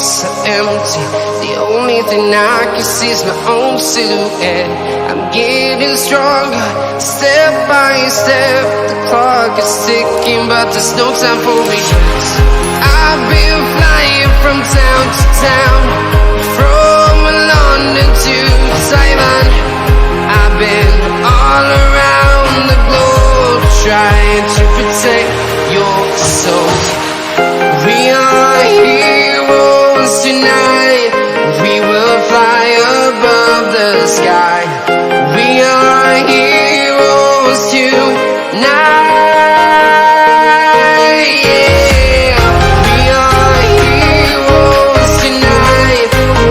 so empty. The only thing I can see is my own silhouette. I'm getting stronger, step by step. The clock is ticking, but there's no time for regrets. I've been flying from town to town, from London to Taiwan. I've been all around the globe, trying to protect your soul. We are heroes tonight. We will fly above the sky. We are heroes tonight. Yeah. We are heroes tonight.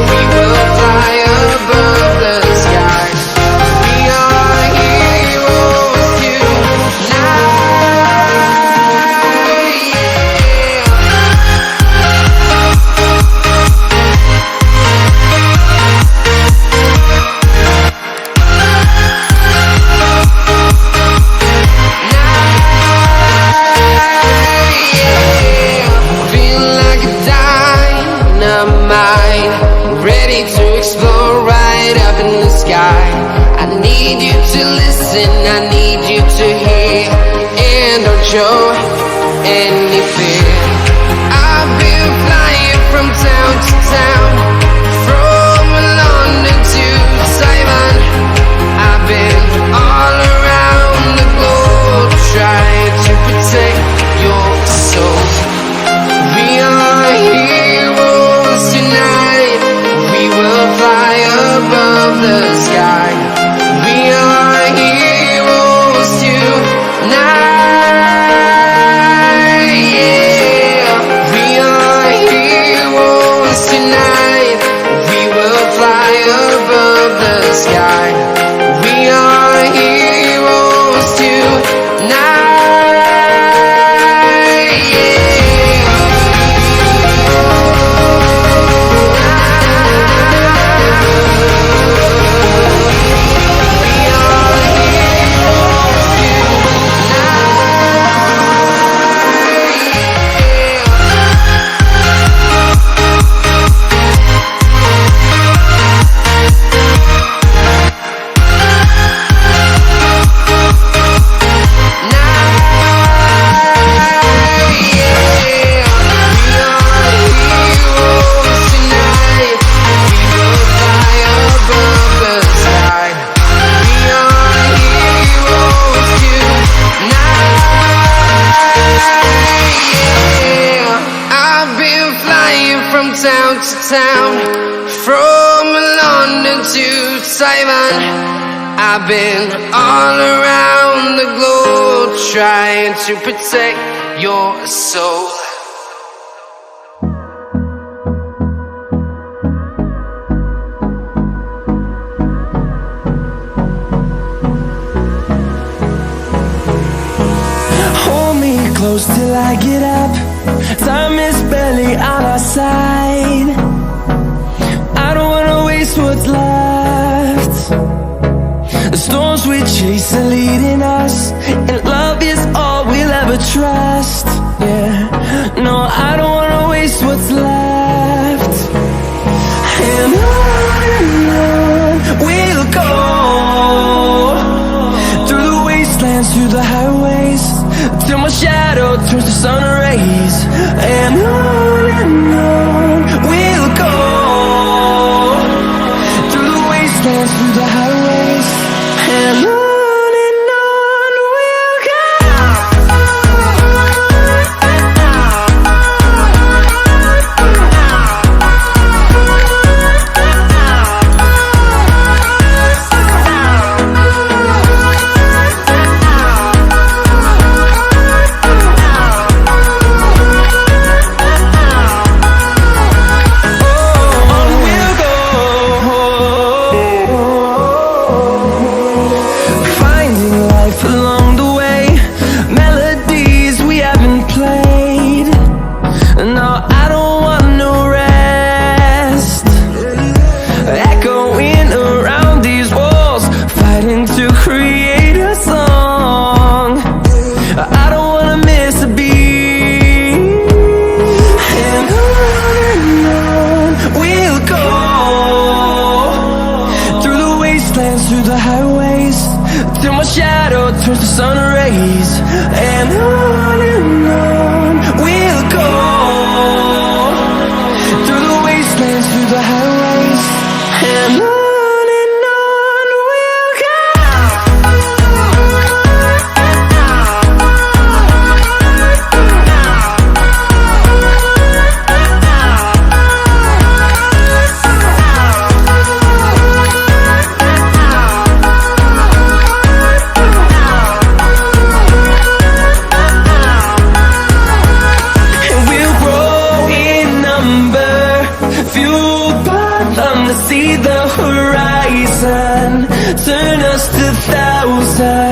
We will fly above the sky. We are heroes tonight. Ready to explore right up in the sky. I need you to listen, I need you to hear, and don't show any fear. I've been flying from town to town, from London to Taiwan. I've been all around the globe, trying to protect your soul. We are heroes tonight. We will fly above the sky. We are heroes tonight. Yeah. We are heroes tonight. We will fly above the sky. We are heroes tonight. Town to town, from London to Taiwan. I've been all around the globe, trying to protect your soul. Hold me close till I get up. Time is barely on our side. I don't wanna waste what's left. The storms we chase are leading us, and love is all we'll ever trust. Yeah, no, I don't wanna waste what's left. And on we'll go, through the wastelands, through the highways, till my shadow turns to sun rays. And on we'll go, through the wastelands, through the highways, and on we'll go. wastelands, through the highways, till my shadow turns to sun rays. And on we'll go, through the wastelands, through the highways, and on we'll go. See the horizon, turn us to thousands.